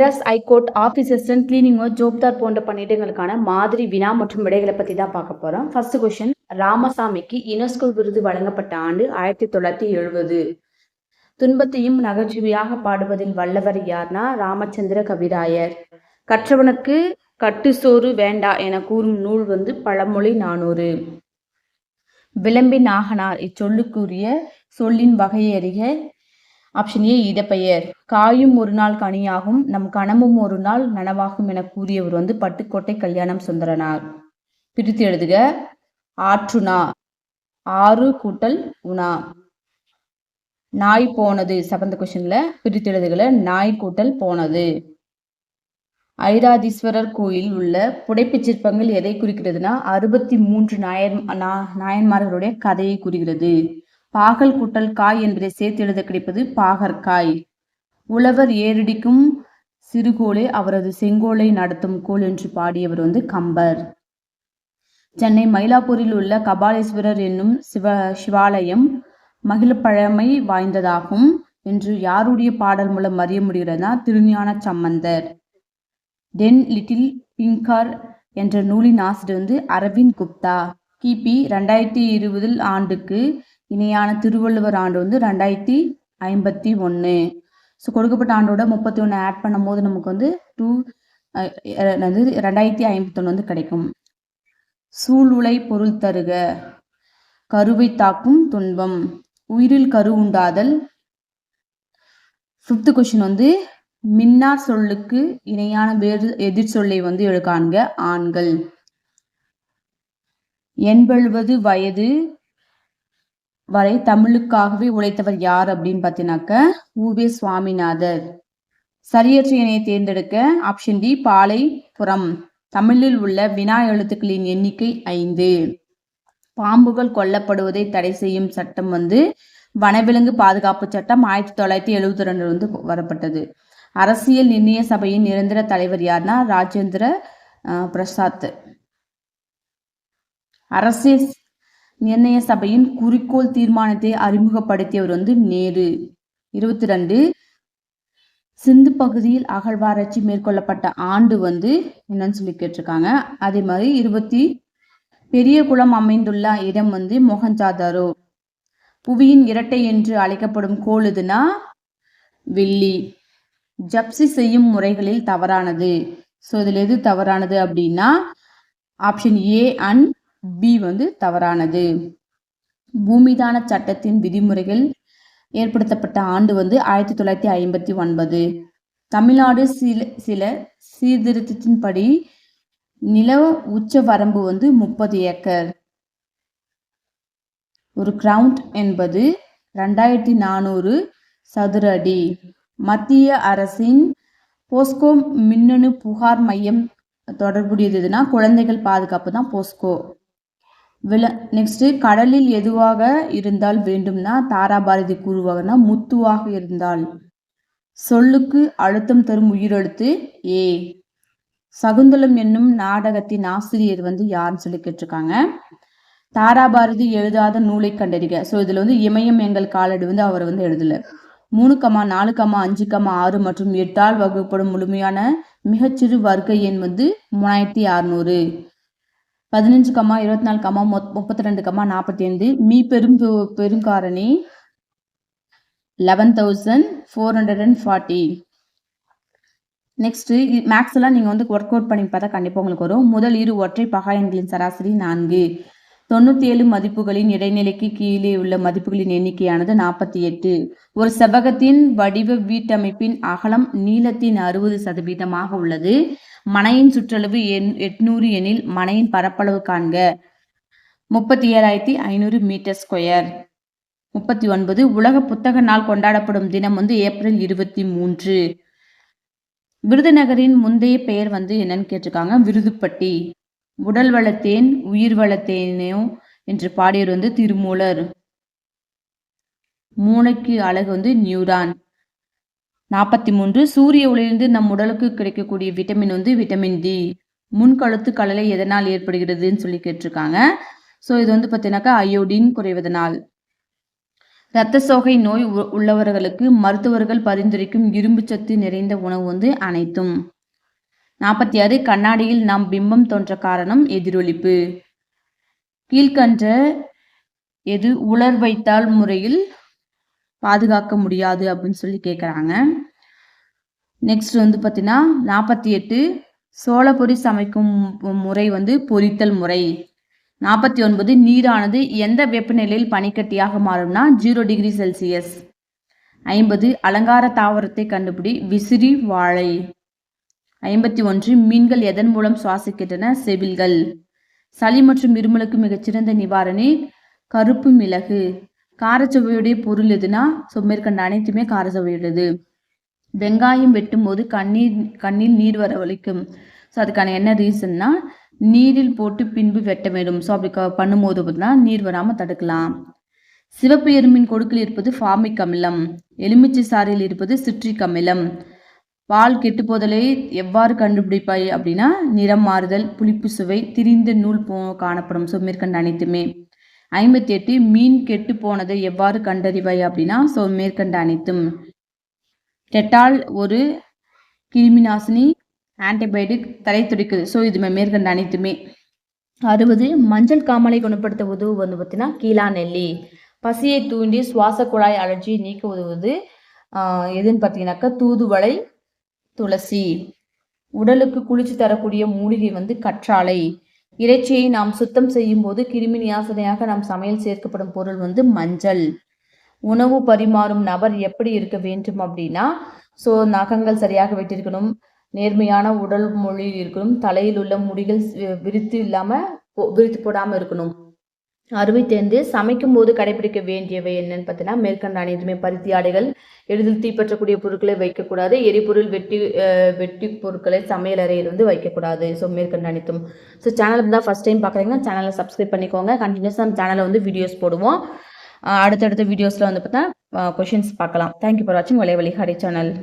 Madras high court office assistant, cleaning work, ஜோப்தார் போன்ற பணியிடங்களுக்கான மாதிரி வினா மற்றும் விடைகளை பற்றி தான் பார்க்க போகிறோம். ஃபர்ஸ்ட் கொஸ்டின், ராமசாமிக்கு யுனெஸ்கோ விருது வழங்கப்பட்ட ஆண்டு 1970. துன்பத்தையும் நகைச்சுவையாக பாடுவதில் வல்லவர் யார்னா ராமச்சந்திர கவிராயர். கற்றவனுக்கு கட்டுசோறு வேண்டா என கூறும் நூல் பழமொழி 400. விளம்பின் நாகனார் இச்சொல்லுக்குரிய சொல்லின் வகையை அறிக. ஆப்ஷன் ஏ இடப்பெயர். காயும் ஒரு நாள் கனியாகும், நம் கனமும் ஒரு நாள் நனவாகும் என கூறியவர் பட்டுக்கோட்டை கல்யாணம் சுந்தரனார். பிரித்து எழுதுக. ஆற்றுணா, ஆறு கூட்டல் உணா. நாய் போனது, செவன்த் கொஸ்டின்ல பிரித்து எழுதுகளை. நாய் கூட்டல் போனது. ஐராதீஸ்வரர் கோயில் உள்ள புடைப்புச் சிற்பங்கள் எதை குறிக்கிறதுனா 63 நாயன்மார்களுடைய கதையை குறிக்கிறது. பாகல் கூட்டல் காய் என்பதை சேர்த்து எழுத கிடைப்பது பாகற்காய். உழவர் ஏரடிக்கும் சிறுகோளே அவரது செங்கோலை நடத்தும் கோல் என்று பாடியவர் கம்பர். சென்னை மயிலாப்பூரில் உள்ள கபாலீஸ்வரர் என்னும் சிவாலயம் மகிழப்பழமை வாய்ந்ததாகும் என்று யாருடைய பாடல் மூலம் அறிய முடிகிறதா Thirugnana Sambandar. Ten little finger என்ற நூலின் ஆசிரியர் அரவிந்த் குப்தா. கிபி 2020 ஆண்டுக்கு இணையான திருவள்ளுவர் ஆண்டு 2051. ஸோ கொடுக்கப்பட்ட ஆண்டோட 31 ஆட் பண்ணும் போது நமக்கு 2051 கிடைக்கும். சூளுலை பொருள் தருக. கருவை தாக்கும் துன்பம். உயிரில் கரு உண்டாதல். 5th கொஸ்டின் மின்னார் சொல்லுக்கு இணையான வேறு எதிர் சொல்லை எழுகாண்க. ஆண்கள். 80 வயது வரை தமிழுக்காகவே உழைத்தவர் யார் அப்படின்னு பார்த்தீங்கன்னாக்க உவே சுவாமிநாதர். சரியற்ற இணையை தேர்ந்தெடுக்க. Option D Palaipuram. தமிழில் உள்ள வினா எழுத்துக்களின் எண்ணிக்கை 5. பாம்புகள் கொல்லப்படுவதை தடை செய்யும் சட்டம் வனவிலங்கு பாதுகாப்பு சட்டம் 1972 வரப்பட்டது. அரசியல் நிர்ணய சபையின் நிரந்தர தலைவர் யார்னா ராஜேந்திர பிரசாத். அரசியல் நிர்ணய சபையின் குறிக்கோள் தீர்மானத்தை அறிமுகப்படுத்தியவர் நேரு. 22. சிந்து பகுதியில் அகழ்வாராய்ச்சி மேற்கொள்ளப்பட்ட ஆண்டு என்னன்னு சொல்லி கேட்டிருக்காங்க. அதே மாதிரி 20 பெரிய குளம் அமைந்துள்ள இடம் மொஹஞ்சதாரோ. புவியின் இரட்டை என்று அழைக்கப்படும் கோள் எதுனா வெள்ளி. ஜப்சி செய்யும் முறைகளில் தவறானது. ஸோ இதில் எது தவறானது அப்படின்னா ஆப்ஷன் ஏ அண்ட் பி தவறானது. பூமிதான சட்டத்தின் விதிமுறைகள் ஏற்படுத்தப்பட்ட ஆண்டு 1959. தமிழ்நாடு சில சீர்திருத்தத்தின்படி நில உச்ச வரம்பு 30 ஏக்கர். ஒரு கிரவுண்ட் என்பது 2400 சதுர அடி. மத்திய அரசின் போஸ்கோ மின்னணு புகார் மையம் தொடர்புடையதுன்னா குழந்தைகள் பாதுகாப்பு தான் போஸ்கோ. நெக்ஸ்ட், கடலில் எதுவாக இருந்தால் வேண்டும்னா தாராபாரதி கூறுவாங்கன்னா முத்துவாக இருந்தால். சொல்லுக்கு அழுத்தம் தரும் உயிரெழுத்து ஏ. சகுந்தலம் என்னும் நாடகத்தின் ஆசிரியர் யாருன்னு சொல்லி கேட்டிருக்காங்க. தாராபாரதி எழுதாத நூலை கண்டறிக. ஸோ இதுல இமயம் எங்கள் காலடி அவர் எழுதல. 3, 4, 5, 6 மற்றும் 8 வகுப்படும் முழுமையான மிகச்சிறு வர்க்க எண் 3600. 15, 24, 32, 45. மீ பெருங்காரணி 11,440. நெக்ஸ்ட் மேக்ஸ் எல்லாம் நீங்க ஒர்க் அவுட் பண்ணி பார்த்தா கண்டிப்பா உங்களுக்கு வரும். முதல் இரு ஒற்றை பகா எண்களின் சராசரி 4. 97 மதிப்புகளின் இடைநிலைக்கு கீழே உள்ள மதிப்புகளின் எண்ணிக்கையானது 48. ஒரு செவ்வகத்தின் வடிவ வீட்டமைப்பின் அகலம் நீளத்தின் 60% உள்ளது. மனையின் சுற்றளவு 800 எனில் மனையின் பரப்பளவு காண்க. 37,500 மீட்டர் ஸ்கொயர். 39. உலக புத்தக நாள் கொண்டாடப்படும் தினம் ஏப்ரல் 23. விருதுநகரின் முந்தைய பெயர் என்னன்னு கேட்டிருக்காங்க. விருதுப்பட்டி. உடல் வளத்தேன் உயிர் வளத்தேனோ என்று பாடியவர் திருமூலர். மூளைக்கு அழகு நியூரான். 43. சூரிய ஒளியிலிருந்து நம் உடலுக்கு கிடைக்கக்கூடிய விட்டமின் விட்டமின் டி. முன்கழுத்து கழலை எதனால் ஏற்படுகிறதுன்னு சொல்லி கேட்டிருக்காங்க. ஸோ இது பார்த்தீங்கன்னாக்கா அயோடின் குறைவதனால். இரத்த சோகை நோய் உள்ளவர்களுக்கு மருத்துவர்கள் பரிந்துரைக்கும் இரும்பு சத்து நிறைந்த உணவு வந்து அனைத்தும். 46 கண்ணாடியில் நாம் பிம்பம் தோன்ற காரணம் எதிரொலிப்பு. கீழ்கண்ட எது உலர் வைத்தால் முறையில் பாதுகாக்க முடியாது அப்படின்னு சொல்லி கேட்குறாங்க. நெக்ஸ்ட் வந்து பார்த்தீங்கன்னா 48 சோளப்பொரி சமைக்கும் முறை வந்து பொரித்தல் முறை. 49 நீரானது எந்த வெப்பநிலையில் பனிக்கட்டியாக மாறும்னா 0 டிகிரி செல்சியஸ். 50 அலங்கார தாவரத்தை கண்டுபிடி விசிறி வாழை. 51 மீன்கள் எதன் மூலம் சுவாசிக்கின்றன செவில்கள். சளி மற்றும் இருமலுக்கு மிகச்சிறந்த நிவாரணி கருப்பு மிளகு. காரச்சுவையுடைய பொருள் எதுனா மேற்கண்ட அனைத்துமே காரச்சுவையுள்ளது. வெங்காயம் வெட்டும் போது கண்ணில் நீர் வரவழைக்கும். ஸோ அதுக்கான என்ன ரீசன்னா நீரில் போட்டு பின்பு வெட்ட வேண்டும். ஸோ அப்படி பண்ணும்போது பார்த்தீங்கன்னா நீர் வராமல் தடுக்கலாம். சிவப்பு எறும்பின் கொடுக்கில் இருப்பது ஃபார்மிக் அமிலம். எலுமிச்சை சாறில் இருப்பது சிட்ரிக் அமிலம். பால் கெட்டுப்போதலை எவ்வாறு கண்டுபிடிப்பாய் அப்படின்னா நிறம் மாறுதல், புளிப்பு சுவை, திரிந்த நூல் காணப்படும். ஸோ மேற்கண்ட அனைத்துமே. 58 மீன் கெட்டு போனதை எவ்வாறு கண்டறிவாய் அப்படின்னா ஸோ மேற்கண்ட அனைத்தும். டெட்டால் ஒரு கிருமி நாசினி, ஆன்டிபயோட்டிக், தலை துடிக்குது. ஸோ இது மேற்கண்ட அனைத்துமே. 60 மஞ்சள் காமலை குணப்படுத்த உதவு வந்து பார்த்தீங்கன்னா கீழா நெல்லி. பசியை தூண்டி சுவாச குழாய் அலர்ஜியை நீக்க உதவுவது எதுன்னு பார்த்தீங்கன்னாக்கா தூதுவளை, துளசி. உடலுக்கு குளிர்ச்சி தரக்கூடிய மூலிகை வந்து கற்றாழை. இறைச்சியை நாம் சுத்தம் செய்யும் போது கிருமி நாசினியாக நாம் சமையல் சேர்க்கப்படும் பொருள் வந்து மஞ்சள். உணவு பரிமாறும் நபர் எப்படி இருக்க வேண்டும் அப்படின்னா ஸோ நகங்கள் சரியாக வெட்டியிருக்கணும், நேர்மையான உடல் மொழி இருக்கணும், தலையில் உள்ள முடிகள் விரித்து போடாமல் இருக்கணும். 65 சமைக்கும் போது கடைபிடிக்க வேண்டியவை என்னன்னு பார்த்தீங்கன்னா மேற்கண்ட அனைத்துமே. பருத்தி ஆடைகள், எளிதில் தீப்பற்றக்கூடிய பொருட்களை வைக்கக்கூடாது, எரிபொருள் வெட்டி பொருட்களை சமையல் அறையில் வந்து வைக்கக்கூடாது. ஸோ மேற்கண்ட அனைத்தும். ஸோ சேனல் தான் ஃபர்ஸ்ட் டைம் பார்க்குறீங்கன்னா சேனலை சப்ஸ்கிரைப் பண்ணிக்கோங்க. கண்டினியூஸாக நம்ம சேனலில் வந்து வீடியோஸ் போடுவோம். அடுத்தடுத்த வீடியோஸில் வந்து பார்த்தா கொஷின்ஸ் பார்க்கலாம். தேங்க்யூ ஃபார் வாட்சிங் வலைவழி ஹரி சேனல்.